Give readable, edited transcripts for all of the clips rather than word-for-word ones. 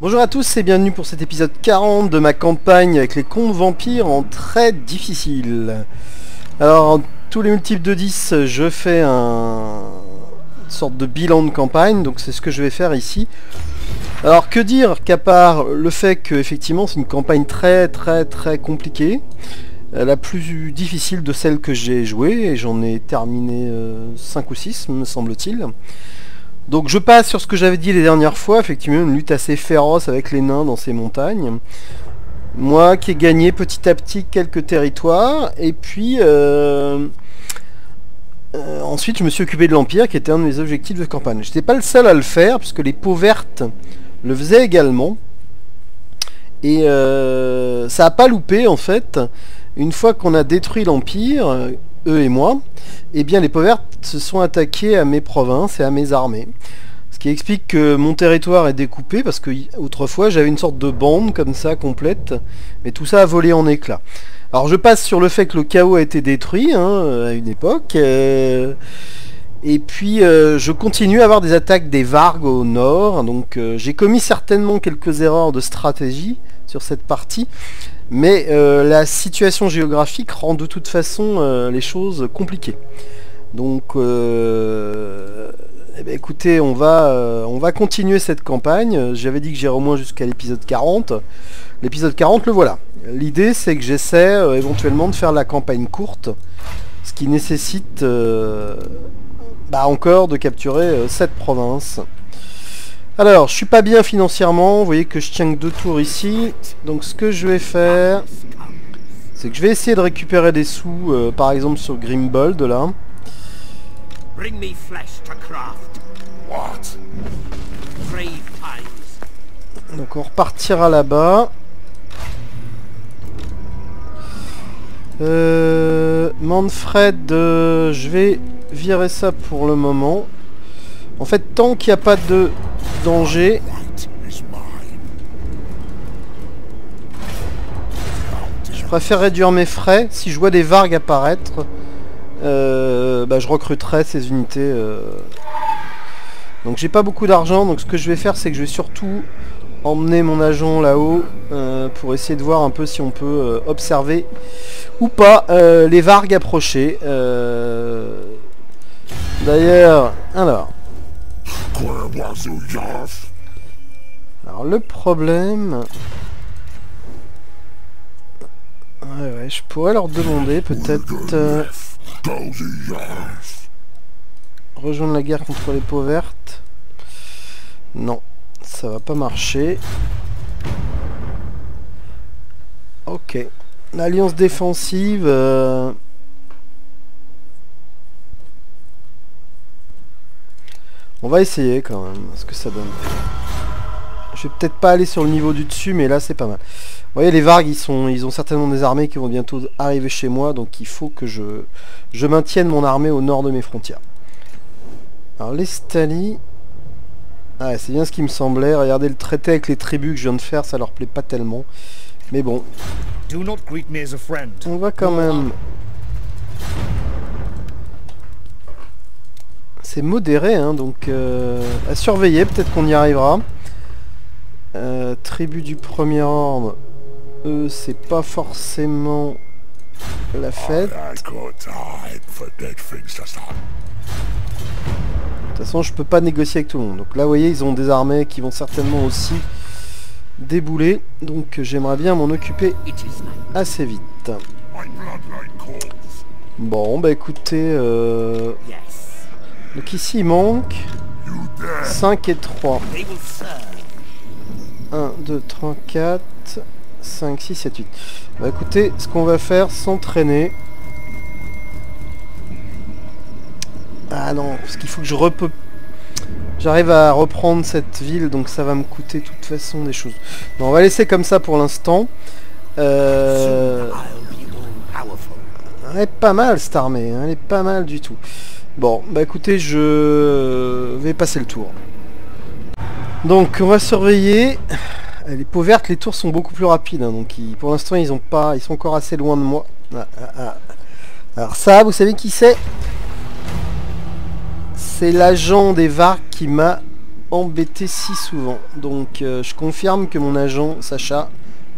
Bonjour à tous et bienvenue pour cet épisode 40 de ma campagne avec les contes vampires en très difficile. Alors, tous les multiples de 10, je fais une sorte de bilan de campagne, donc c'est ce que je vais faire ici. Alors, que dire qu'à part le fait que effectivement c'est une campagne très compliquée, la plus difficile de celle que j'ai jouée, et j'en ai terminé 5 ou 6 me semble-t-il. Donc je passe sur ce que j'avais dit les dernières fois, effectivement une lutte assez féroce avec les nains dans ces montagnes. Moi qui ai gagné petit à petit quelques territoires, et puis ensuite je me suis occupé de l'Empire qui était un de mes objectifs de campagne. J'étais pas le seul à le faire, puisque les peaux vertes le faisaient également. Et ça a pas loupé en fait. Une fois qu'on a détruit l'Empire, eux et moi, eh bien les peaux vertes se sont attaqués à mes provinces et à mes armées. Ce qui explique que mon territoire est découpé, parce que autrefois j'avais une sorte de bande comme ça complète, mais tout ça a volé en éclats. Alors je passe sur le fait que le chaos a été détruit à une époque, et puis je continue à avoir des attaques des Vargs au nord, donc j'ai commis certainement quelques erreurs de stratégie sur cette partie, mais la situation géographique rend de toute façon les choses compliquées. Donc eh bien, écoutez, on va continuer cette campagne. J'avais dit que j'irais au moins jusqu'à l'épisode 40. L'épisode 40, le voilà. L'idée c'est que j'essaie éventuellement de faire la campagne courte, ce qui nécessite encore de capturer cette province. Alors, je suis pas bien financièrement, vous voyez que je tiens que 2 tours ici. Donc ce que je vais faire, c'est que je vais essayer de récupérer des sous, par exemple sur Grimbold, là. Bring me flesh to craft. What? 3 times. Donc on repartira là-bas. Manfred, je vais virer ça pour le moment. En fait, tant qu'il n'y a pas de danger... Je préfère réduire mes frais. Si je vois des vargs apparaître, je recruterai ces unités. Donc j'ai pas beaucoup d'argent, donc ce que je vais faire, c'est que je vais surtout emmener mon agent là-haut pour essayer de voir un peu si on peut observer ou pas les vargs approcher. D'ailleurs, alors le problème... Ouais, je pourrais leur demander peut-être rejoindre la guerre contre les peaux vertes. Non, ça va pas marcher. Ok. L'alliance défensive... On va essayer quand même, ce que ça donne. Je vais peut-être pas aller sur le niveau du dessus, mais là c'est pas mal. Vous voyez, les Vargs, ils ont certainement des armées qui vont bientôt arriver chez moi, donc il faut que je maintienne mon armée au nord de mes frontières. Alors les Stali... Ah, c'est bien ce qui me semblait. Regardez le traité avec les tribus que je viens de faire, ça leur plaît pas tellement. Mais bon. On va quand même... C'est modéré, donc à surveiller, peut-être qu'on y arrivera. Tribu du premier ordre, eux, c'est pas forcément la fête. De toute façon, je peux pas négocier avec tout le monde. Donc là, vous voyez, ils ont des armées qui vont certainement aussi débouler. Donc j'aimerais bien m'en occuper assez vite. Bon, bah écoutez... Donc ici, il manque 5 et 3. 1, 2, 3, 4, 5, 6, 7, 8. Bah écoutez, ce qu'on va faire, s'entraîner. Ah non, parce qu'il faut que j'arrive à reprendre cette ville, donc ça va me coûter de toute façon des choses. Bon, on va laisser comme ça pour l'instant. Elle est pas mal cette armée, elle est pas mal du tout. Bon, bah écoutez, je vais passer le tour. Donc on va surveiller. Les peaux vertes, les tours sont beaucoup plus rapides, donc pour l'instant ils sont encore assez loin de moi. Alors ça, vous savez qui c'est? C'est l'agent des Vargs qui m'a embêter si souvent. Donc je confirme que mon agent Sacha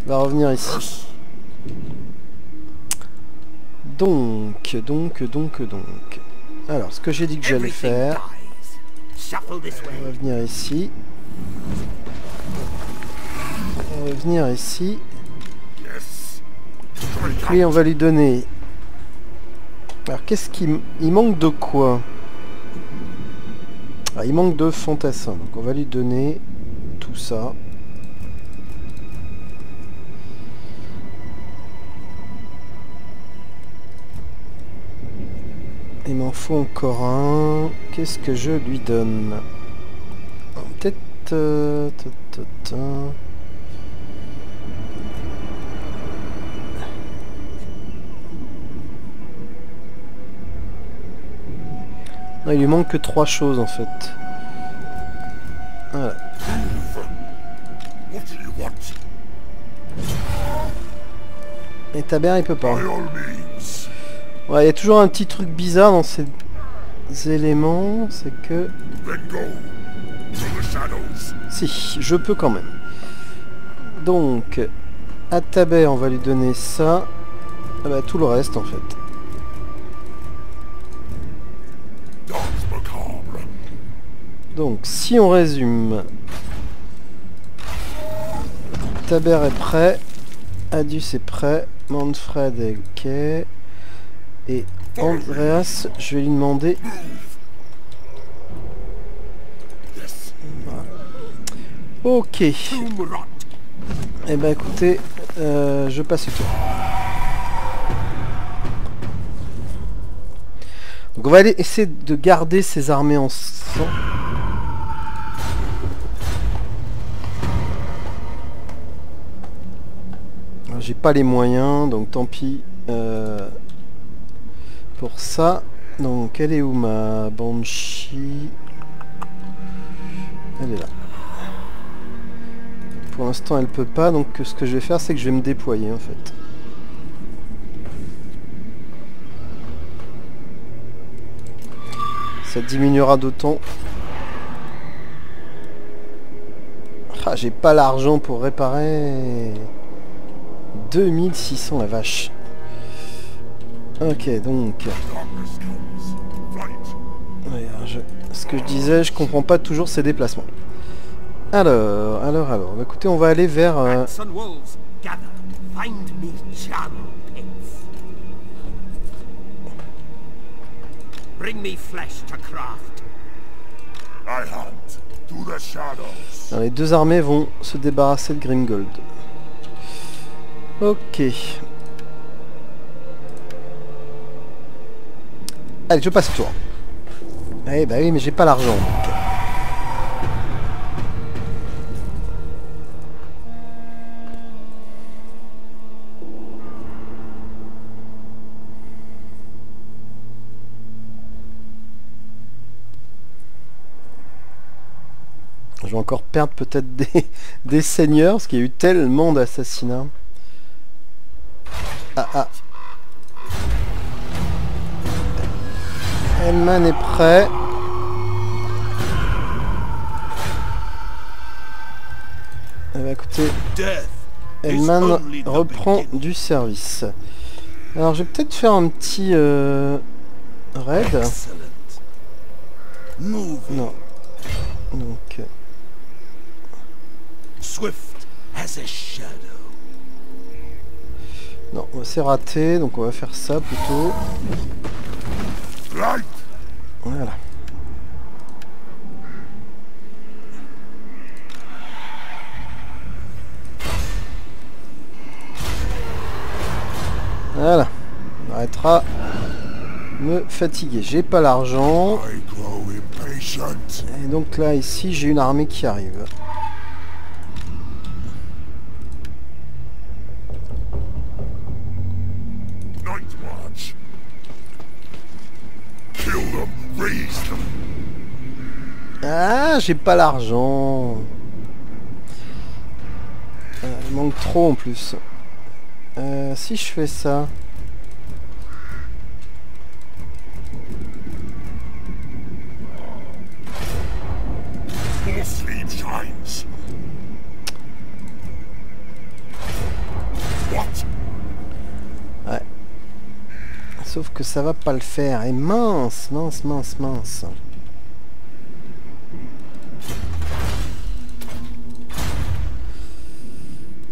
va revenir ici. Donc. Alors, ce que j'ai dit que j'allais faire, on va venir ici. On va venir ici. Puis on va lui donner... Alors, qu'est-ce qu'il... Il manque de quoi? Ah, il manque de fantassin. Donc on va lui donner tout ça. Il m'en faut encore un. Qu'est-ce que je lui donne? Peut-être... Non, il lui manque que 3 choses en fait. Voilà. Et Taber il peut pas. Ouais, il y a toujours un petit truc bizarre dans ces éléments, c'est que... Si, je peux quand même. Donc, à Taber on va lui donner ça. Ah bah, tout le reste en fait. Donc, si on résume, Taber est prêt, Adus est prêt, Manfred est ok, et Andreas, je vais lui demander... Voilà. Ok. Eh ben écoutez, je passe le tour. Donc on va aller essayer de garder ces armées en sang. J'ai pas les moyens, donc tant pis pour ça. Donc elle est où ma Banshee? Elle est là. Pour l'instant elle peut pas, donc ce que je vais faire c'est que je vais me déployer en fait. Ça diminuera d'autant. Ah, j'ai pas l'argent pour réparer. 2600 la vache. Ok, donc... Ouais, ce que je disais, je comprends pas toujours ces déplacements. Alors... Bah, écoutez, on va aller vers... Alors, les deux armées vont se débarrasser de Grimgold. Ok. Allez, je passe le tour. Eh bah oui, mais j'ai pas l'argent. Je vais encore perdre peut-être des seigneurs, parce qu'il y a eu tellement d'assassinats. Ah. Elman est prêt. Eh bien, écoutez, Elman reprend du service. Alors, je vais peut-être faire un petit raid. Non. Donc... Non, c'est raté, donc on va faire ça plutôt. Voilà. Voilà. On arrêtera de me fatiguer. J'ai pas l'argent. Et donc là, ici, j'ai une armée qui arrive. Ah, j'ai pas l'argent. Il manque trop en plus. Si je fais ça... Sauf que ça va pas le faire. Et mince, mince, mince, mince.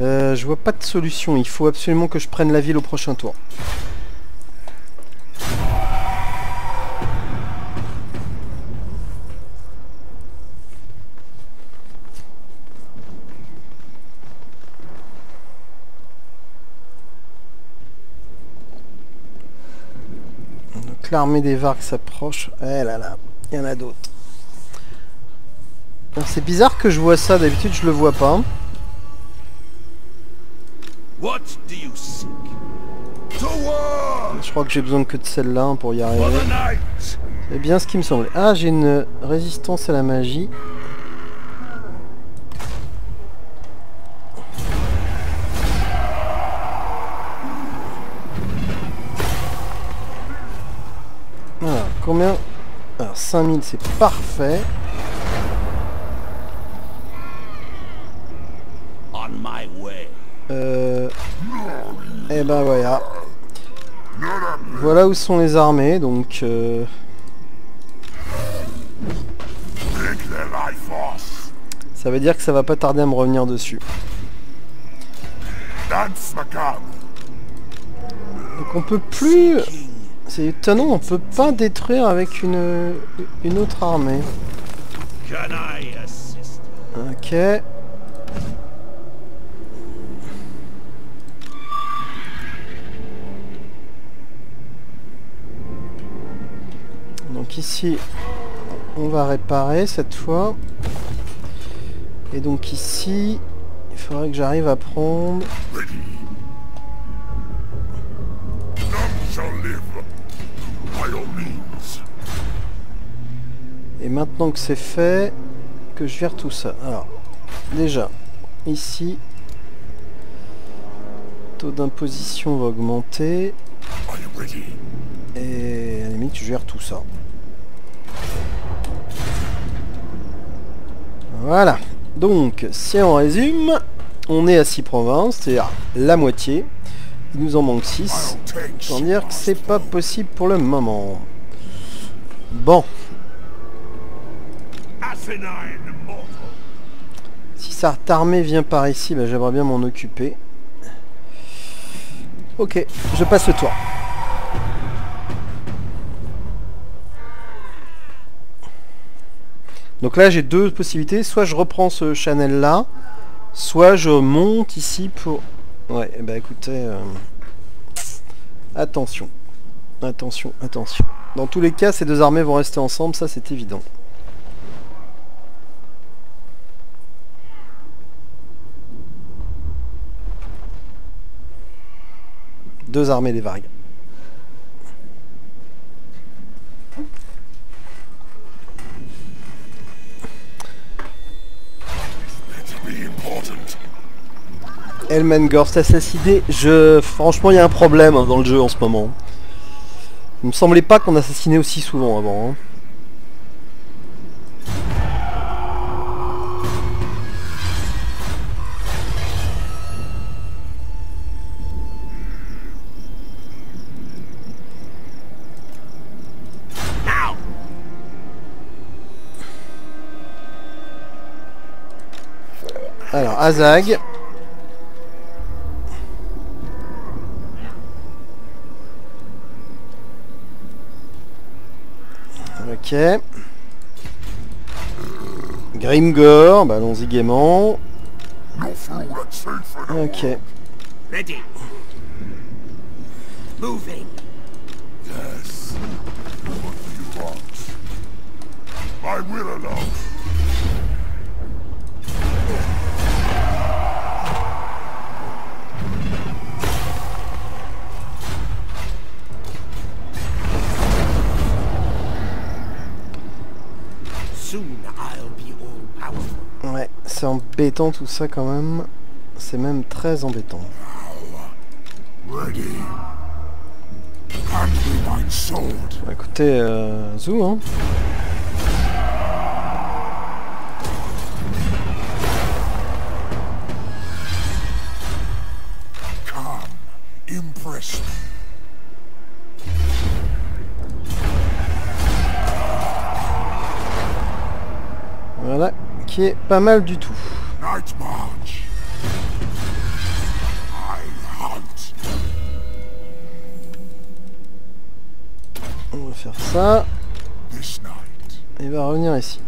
Je vois pas de solution. Il faut absolument que je prenne la ville au prochain tour. Donc l'armée des Vargs s'approche. Eh là là, il y en a d'autres. C'est bizarre que je vois ça. D'habitude, je le vois pas. What do you seek? To war! Je crois que j'ai besoin que de celle-là pour y For arriver. the night! C'est bien ce qui me semblait. Ah, j'ai une résistance à la magie. Alors, combien? Alors, 5000, c'est parfait. On my way. Et ben voilà. Voilà où sont les armées, donc... Take their life force. ça veut dire que ça va pas tarder à me revenir dessus. Dance macabre. Donc on peut plus... C'est étonnant, on peut pas détruire avec une autre armée. Can I assist? Ok. Donc ici, on va réparer cette fois. Et donc ici, il faudrait que j'arrive à prendre... Ready. None shall live. By all means. Et maintenant que c'est fait, que je vire tout ça. Alors, déjà, ici, taux d'imposition va augmenter. Are you ready? Et à la limite, je gère tout ça. Voilà. Donc, si on résume, on est à 6 provinces, c'est-à-dire la moitié. Il nous en manque 6. I'll take Sans dire que c'est pas possible pour le moment. Bon. Asinine mortal. Si cette armée vient par ici, bah, j'aimerais bien m'en occuper. Ok, je passe le tour. Donc là j'ai deux possibilités, soit je reprends ce channel là, soit je monte ici pour... Ouais, bah écoutez... Attention. Attention, attention. Dans tous les cas, ces deux armées vont rester ensemble, ça c'est évident. Deux armées des Vargs. Elmengorst assassiné. Franchement, il y a un problème dans le jeu en ce moment. Il me semblait pas qu'on assassinait aussi souvent avant. Hein. Now! Alors, Azag. Ok. Grimgor, bah allons-y gaiement. No fool that's safe for no Ok. Ready. Moving. Yes. What do you want? My will alone. Soon I'll be all powerful. Ouais, c'est embêtant tout ça quand même. C'est même très embêtant. Ready. Hand me my sword. Bah, écoutez, Zou, hein. Come, impress me. qui est pas mal du tout. Night march. I hunt. On va faire ça. This night. Et il va revenir ici.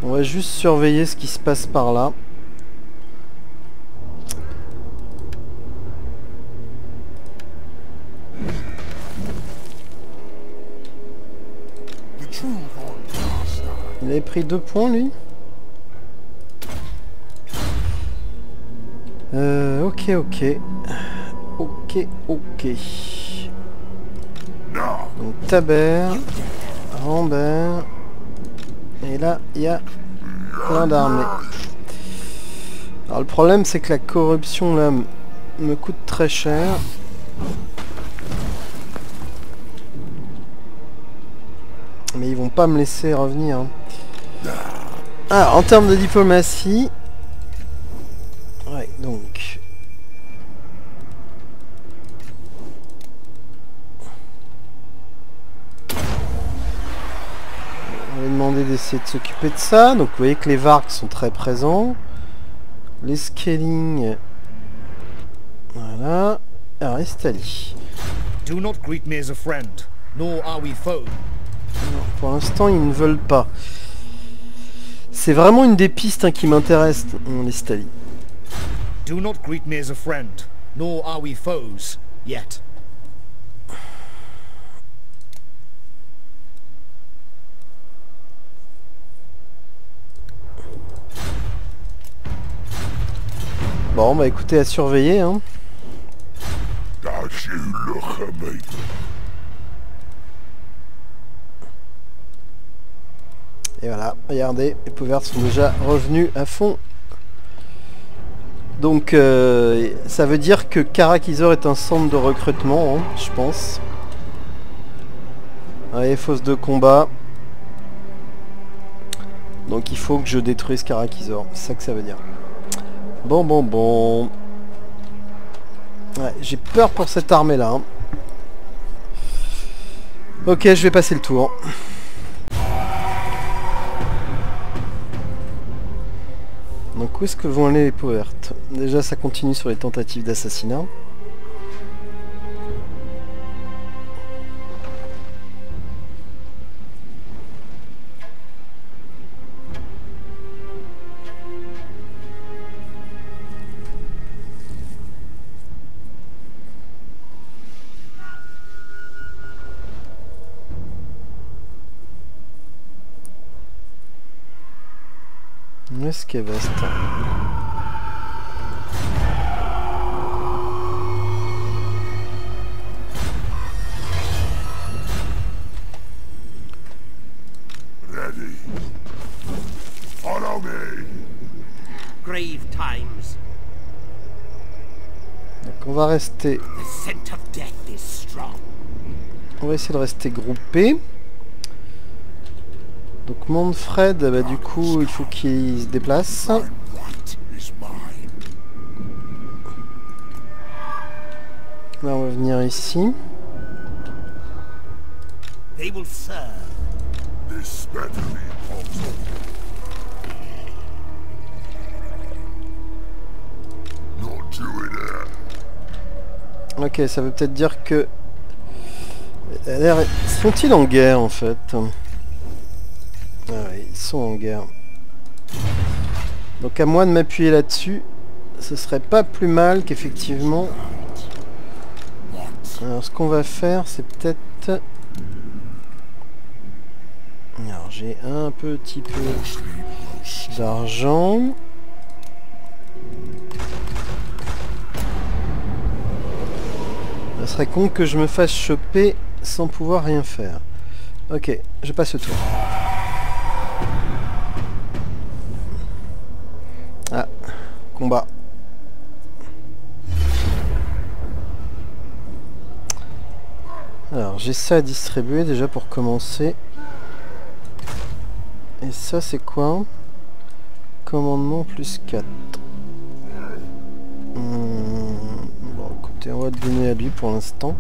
On va juste surveiller ce qui se passe par là. The true Void Master. Il avait pris 2 points lui. Ok. Now. Donc Taber, Rambert. Et là, il y a plein d'armées. Alors le problème c'est que la corruption là me coûte très cher. Mais ils vont pas me laisser revenir. Ah, en termes de diplomatie... Ouais, donc... On va demander d'essayer de s'occuper de ça. Donc vous voyez que les Vargs sont très présents. Les Scaling... Voilà. Alors, Estali. Do not greet me as a friend, nor are we foes. Non, pour l'instant, ils ne veulent pas. C'est vraiment une des pistes hein, qui m'intéresse, les Stali. Do not greet me as a friend, nor are we foes, yet. Bon, bah écoutez, à surveiller, hein. Et voilà, regardez, les pauverts sont déjà revenus à fond. Donc, ça veut dire que Karakizor est un centre de recrutement, hein, je pense. Allez, fosse de combat. Donc il faut que je détruise Karakizor, c'est ça que ça veut dire. Bon. Ouais, j'ai peur pour cette armée là. Hein. Ok, je vais passer le tour. Donc où est-ce que vont aller les peaux vertes? Déjà ça continue sur les tentatives d'assassinat. Où est-ce qu'elle va cette Ready. Follow me. Grave times. Donc on va rester... The scent of death is strong. On va essayer de rester groupé. Donc Manfred, bah, du coup il faut qu'il se déplace. My right is mine. Là on va venir ici. They will serve. This better be possible. Not doing it. Ok, ça veut peut-être dire que... Sont-ils en guerre en fait? Ah ouais, ils sont en guerre. Donc à moi de m'appuyer là-dessus, ce serait pas plus mal qu'effectivement... Alors ce qu'on va faire, c'est peut-être... Alors j'ai un petit peu d'argent. Ça serait con que je me fasse choper sans pouvoir rien faire. Ok, je passe le tour. Ah, combat. Alors j'ai ça à distribuer déjà pour commencer. Et ça c'est quoi? Commandement plus 4. Bon, écoutez, on va donner à lui pour l'instant.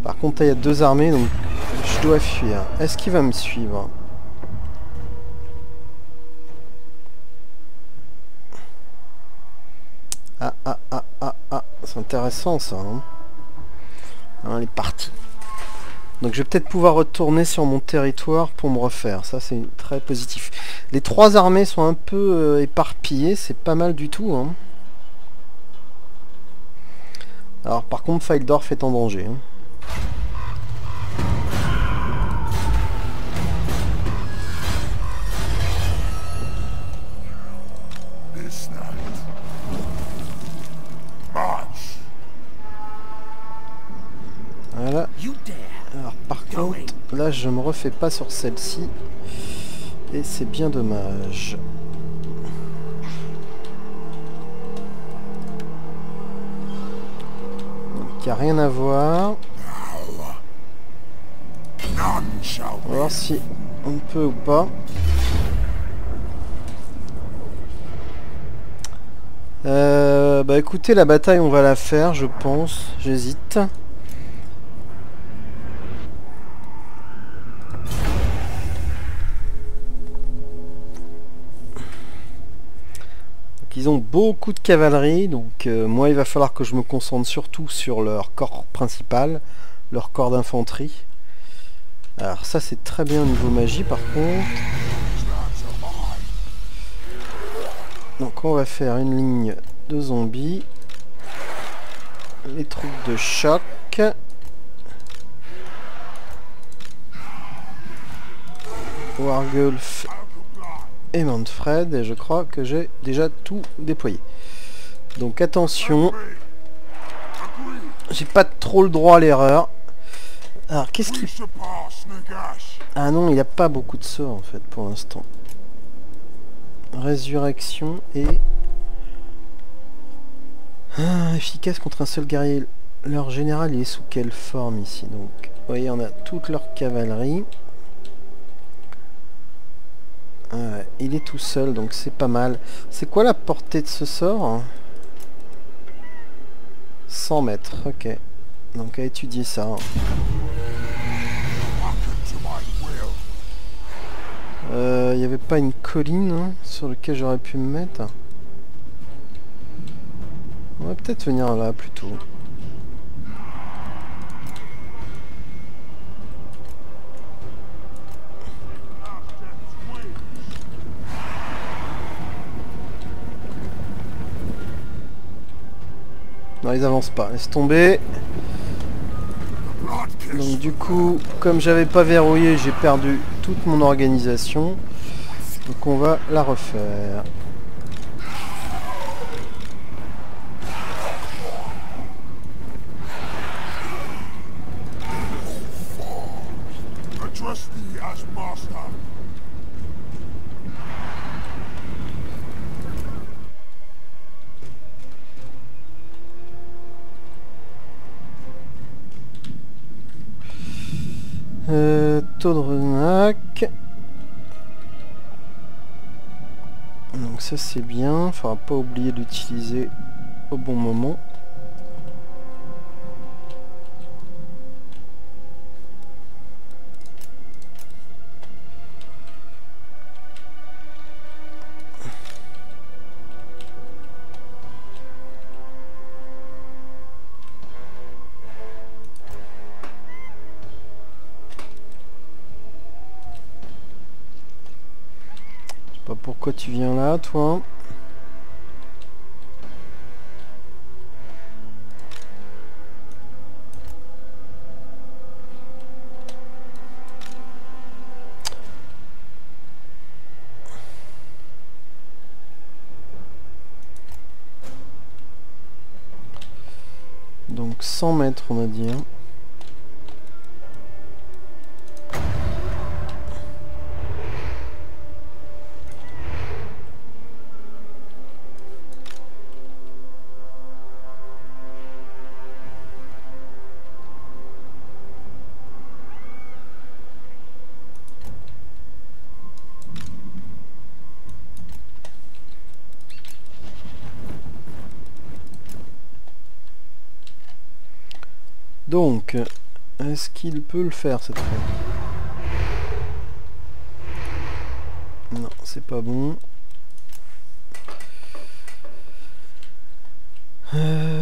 Par contre, il y a 2 armées, donc je dois fuir. Est-ce qu'il va me suivre? Ah, c'est intéressant ça. Hein. Hein, les parties. Donc je vais peut-être pouvoir retourner sur mon territoire pour me refaire. Ça, c'est très positif. Les 3 armées sont un peu éparpillées. C'est pas mal du tout. Hein. Alors par contre, Feildorf est en danger. Hein. Voilà. Alors par contre, là je me refais pas sur celle-ci. Et c'est bien dommage. Donc il n'y a rien à voir. On va voir si on peut ou pas. Bah écoutez, la bataille on va la faire, je pense. J'hésite. Ils ont beaucoup de cavalerie, donc moi il va falloir que je me concentre surtout sur leur corps principal, leur corps d'infanterie. Alors ça c'est très bien au niveau magie par contre. Donc on va faire une ligne de zombies. Les troupes de choc. Wargulf et Manfred, et je crois que j'ai déjà tout déployé. Donc attention, j'ai pas trop le droit à l'erreur. Alors qu'est-ce qui... Ah non, il n'y a pas beaucoup de sorts en fait pour l'instant. Résurrection et... efficace contre un seul guerrier. Leur général il est sous quelle forme ici? Donc vous voyez, on a toute leur cavalerie. Il est tout seul, donc c'est pas mal. C'est quoi la portée de ce sort? 100 mètres, ok. Donc à étudier ça. Il n'y avait pas une colline hein, sur laquelle j'aurais pu me mettre? On va peut-être venir là plutôt. Non, ils avancent pas, laisse tomber. Donc du coup, comme j'avais pas verrouillé, j'ai perdu toute mon organisation. Donc on va la refaire. Todrenac. Donc ça c'est bien, faudra pas oublier d'utiliser au bon moment. Pas pourquoi tu viens là, toi. Donc 100 mètres, on a dit. Hein. Donc, est-ce qu'il peut le faire cette fois? Non, c'est pas bon.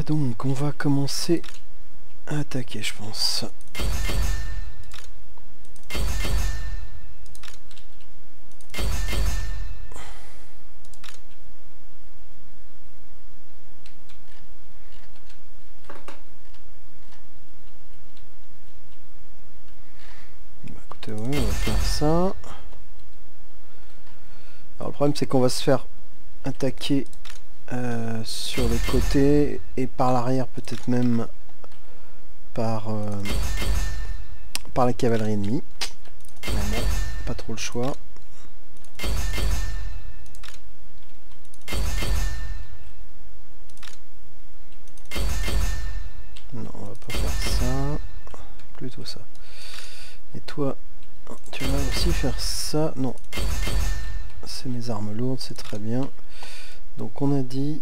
Donc, on va commencer à attaquer, je pense. Écoutez, oui, on va faire ça. Alors, le problème, c'est qu'on va se faire attaquer sur les côtés et par l'arrière, peut-être même par la cavalerie ennemie. Mais bon, pas trop le choix. Non, on va pas faire ça. Plutôt ça. Et toi, tu vas aussi faire ça. Non. C'est mes armes lourdes, c'est très bien. Donc on a dit...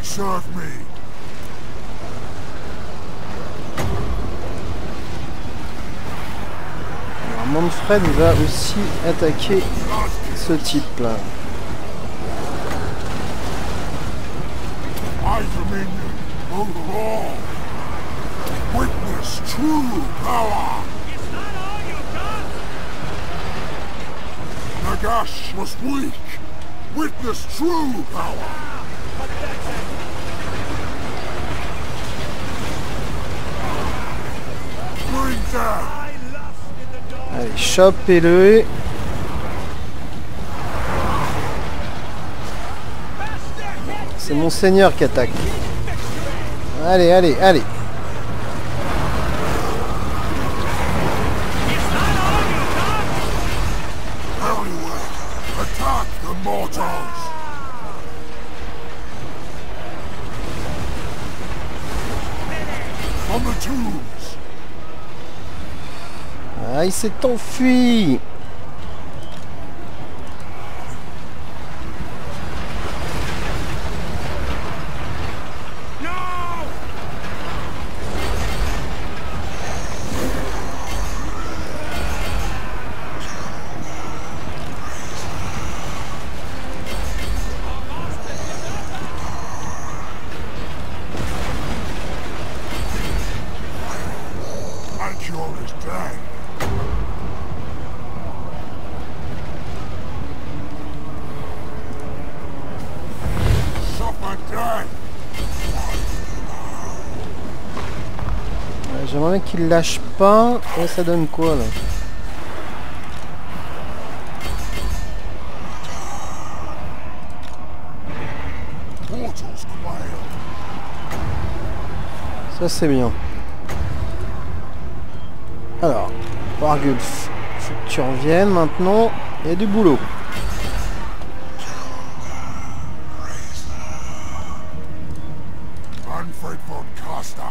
Serve me. Alors Manfred va aussi attaquer ce type là. I dominion over all. Witness true power. Is that all you got? Nagash was weak. Witness true power. Bring down. Allez, chopez-le. C'est mon seigneur qui attaque. Allez, allez, allez. Everywhere. Attack the mortals. From the tombs. Ah, il s'est enfui. Melchior is dead. Suffer death. J'aimerais bien qu'il lâche pas. Et ça donne quoi là? Mortals quail. Ça c'est bien. Alors, Wargulf, faut que tu reviennes maintenant. Il y a du boulot. Manfred von Carstein.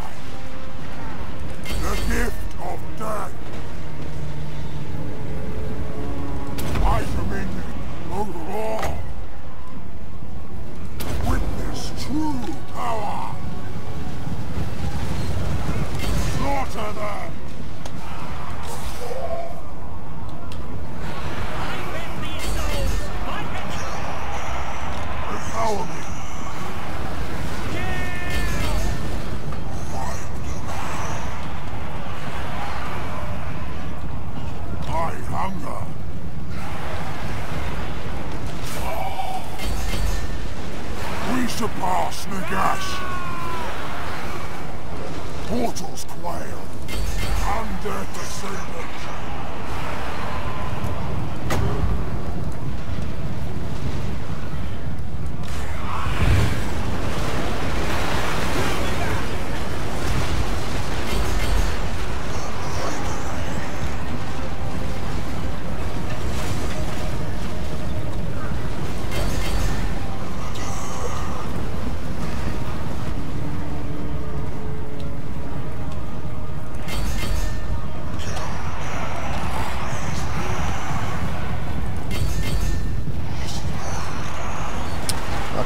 The gift of death. I dominion over all. Witness true power. Slaughter them. Empower me. I hunger. We surpass Nagash. Mortals quail. Undead descendants.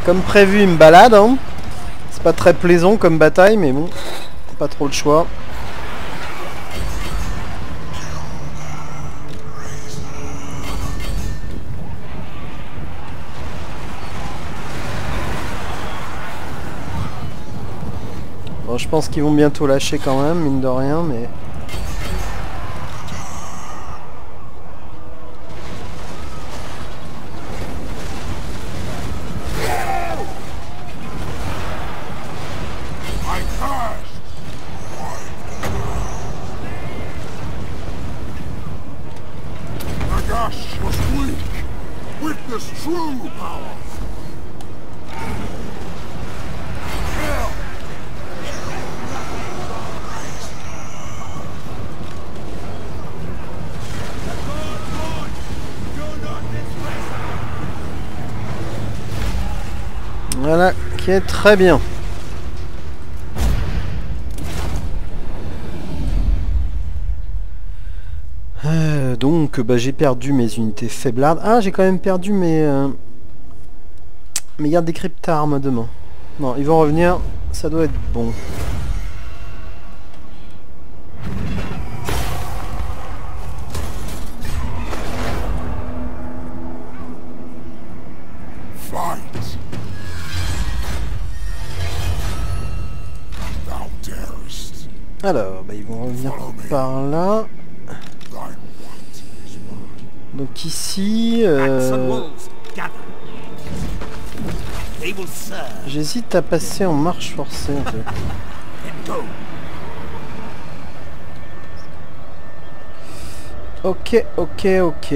Comme prévu, il me balade. Hein. C'est pas très plaisant comme bataille, mais bon, pas trop le choix. Bon, je pense qu'ils vont bientôt lâcher quand même, mine de rien, mais... Nagash was weak. Witness true power. Voilà, qui est très bien. Donc, bah, j'ai perdu mes unités faiblardes. Ah, j'ai quand même perdu mes gardes décryptarmes demain. Non, ils vont revenir, ça doit être bon. Fight. Thou darest. Alors, bah, ils vont revenir par là. Thy want is mine. Donc ici, j'hésite à passer en marche forcée en fait. Ok, ok, ok.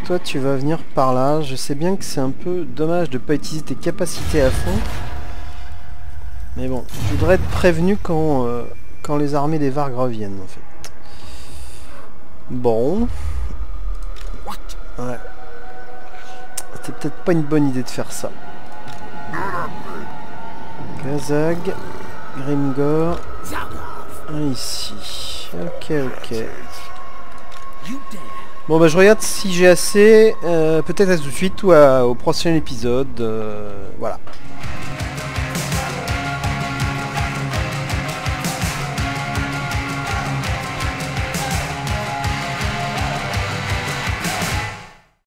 Toi tu vas venir par là. Je sais bien que c'est un peu dommage de pas utiliser tes capacités à fond. Mais bon, je voudrais être prévenu quand les armées des Vargs reviennent en fait. Bon. Ouais. C'était peut-être pas une bonne idée de faire ça. Kazag, Grimgor, ici. Ok, ok. Bon bah je regarde si j'ai assez, peut-être à tout de suite ou au prochain épisode. Voilà.